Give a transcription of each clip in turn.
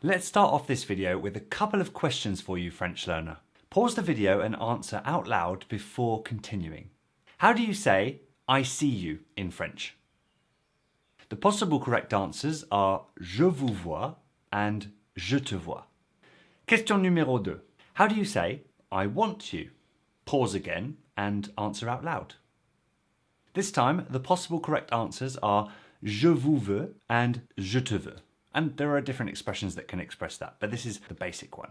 Let's start off this video with a couple of questions for you, French learner. Pause the video and answer out loud before continuing. How do you say I see you in French? The possible correct answers are je vous vois and je te vois. Question numéro 2. How do you say I want you? Pause again and answer out loud. This time, the possible correct answers are je vous veux and je te veux. And there are different expressions that can express that, but this is the basic one.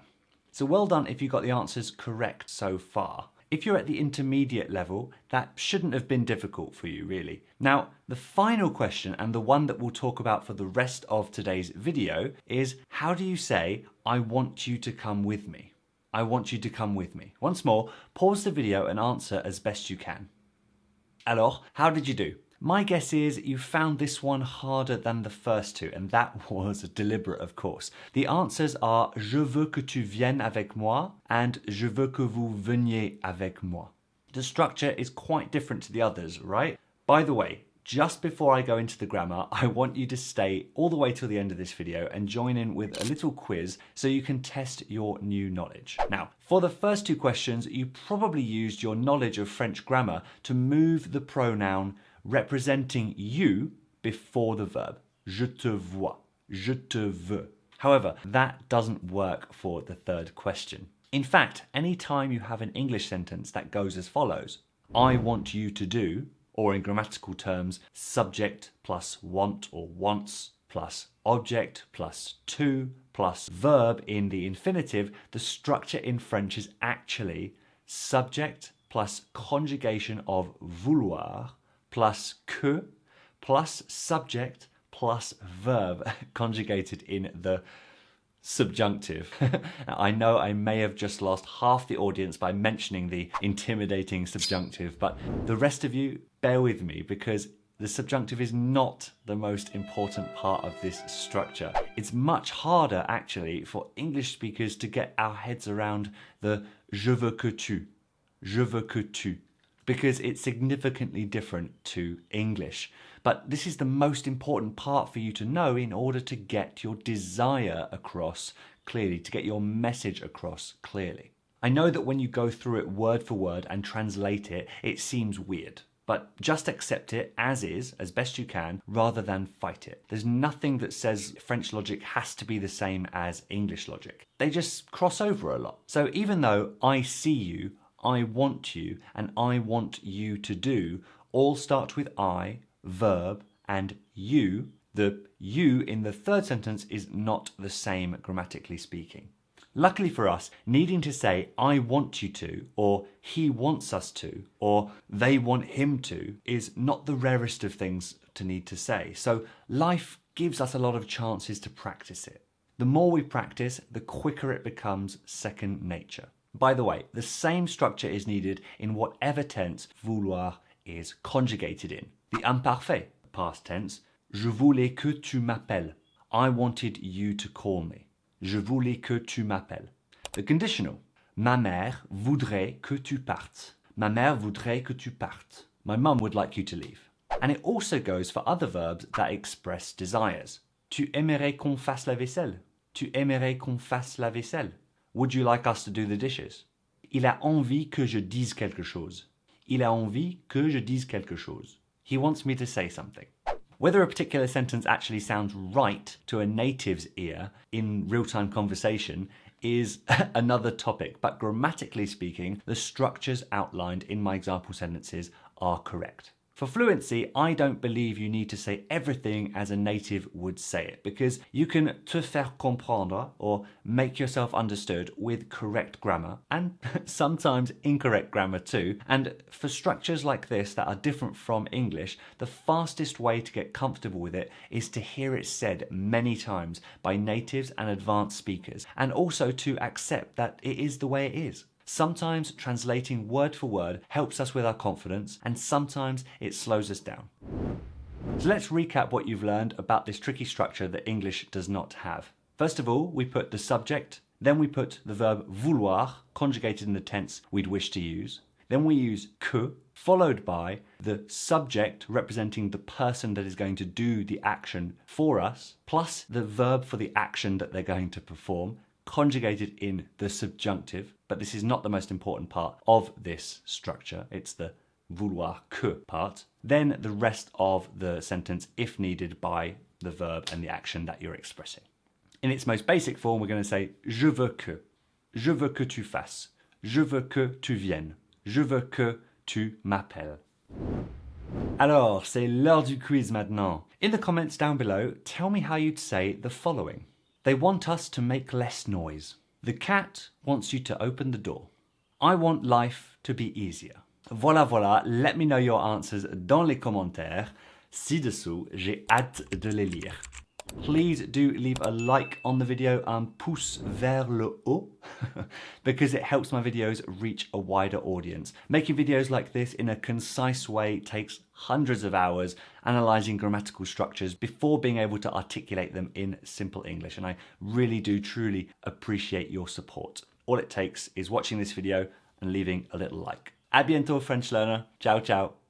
So well done if you got the answers correct so far. If you're at the intermediate level, that shouldn't have been difficult for you, really. Now, the final question, and the one that we'll talk about for the rest of today's video, is how do you say, I want you to come with me? I want you to come with me. Once more, pause the video and answer as best you can. Alors, how did you do? My guess is you found this one harder than the first two, and that was deliberate, of course. The answers are je veux que tu viennes avec moi and je veux que vous veniez avec moi. The structure is quite different to the others, right? By the way, just before I go into the grammar, I want you to stay all the way till the end of this video and join in with a little quiz so you can test your new knowledge. Now, for the first two questions, you probably used your knowledge of French grammar to move the pronoun representing you before the verb. Je te vois, je te veux. However, that doesn't work for the third question. In fact, any time you have an English sentence that goes as follows, I want you to do, or in grammatical terms, subject plus want or wants plus object plus to plus verb in the infinitive, the structure in French is actually subject plus conjugation of vouloir plus que plus subject plus verb conjugated in the subjunctive. Now, I know I may have just lost half the audience by mentioning the intimidating subjunctive, but the rest of you, bear with me because the subjunctive is not the most important part of this structure. It's much harder actually for English speakers to get our heads around the je veux que tu, because it's significantly different to English. But this is the most important part for you to know in order to get your desire across clearly, to get your message across clearly. I know that when you go through it word for word and translate it, it seems weird. But just accept it as is, as best you can, rather than fight it. There's nothing that says French logic has to be the same as English logic. They just cross over a lot. So even though I see you, I want you, and I want you to do all start with I, verb, and you. The you in the third sentence is not the same grammatically speaking. Luckily for us, needing to say I want you to, or he wants us to, or they want him to, is not the rarest of things to need to say. So life gives us a lot of chances to practice it. The more we practice, the quicker it becomes second nature. By the way, the same structure is needed in whatever tense vouloir is conjugated in. The imparfait, past tense, je voulais que tu m'appelles. I wanted you to call me. Je voulais que tu m'appelles. The conditional, ma mère voudrait que tu partes. Ma mère voudrait que tu partes. My mum would like you to leave. And it also goes for other verbs that express desires. Tu aimerais qu'on fasse la vaisselle. Tu aimerais qu'on fasse la vaisselle. Would you like us to do the dishes? Il a envie que je dise quelque chose. Il a envie que je dise quelque chose. He wants me to say something. Whether a particular sentence actually sounds right to a native's ear in real-time conversation is another topic, but grammatically speaking, the structures outlined in my example sentences are correct. For fluency, I don't believe you need to say everything as a native would say it, because you can te faire comprendre, or make yourself understood, with correct grammar, and sometimes incorrect grammar too. And for structures like this that are different from English, the fastest way to get comfortable with it is to hear it said many times by natives and advanced speakers, and also to accept that it is the way it is. Sometimes translating word for word helps us with our confidence, and sometimes it slows us down. So let's recap what you've learned about this tricky structure that English does not have. First of all, we put the subject, then we put the verb vouloir, conjugated in the tense we'd wish to use. Then we use que, followed by the subject representing the person that is going to do the action for us, plus the verb for the action that they're going to perform, conjugated in the subjunctive. But this is not the most important part of this structure. It's the vouloir que part. Then the rest of the sentence, if needed, by the verb and the action that you're expressing. In its most basic form, we're going to say je veux que tu fasses, je veux que tu viennes, je veux que tu m'appelles. Alors, c'est l'heure du quiz maintenant. In the comments down below, tell me how you'd say the following. They want us to make less noise. The cat wants you to open the door. I want life to be easier. Voilà, let me know your answers dans les commentaires. Ci-dessous, j'ai hâte de les lire. Please do leave a like on the video and pouce vers le haut because it helps my videos reach a wider audience. Making videos like this in a concise way takes hundreds of hours analysing grammatical structures before being able to articulate them in simple English, and I really do truly appreciate your support. All it takes is watching this video and leaving a little like. À bientôt, French learner. Ciao, ciao.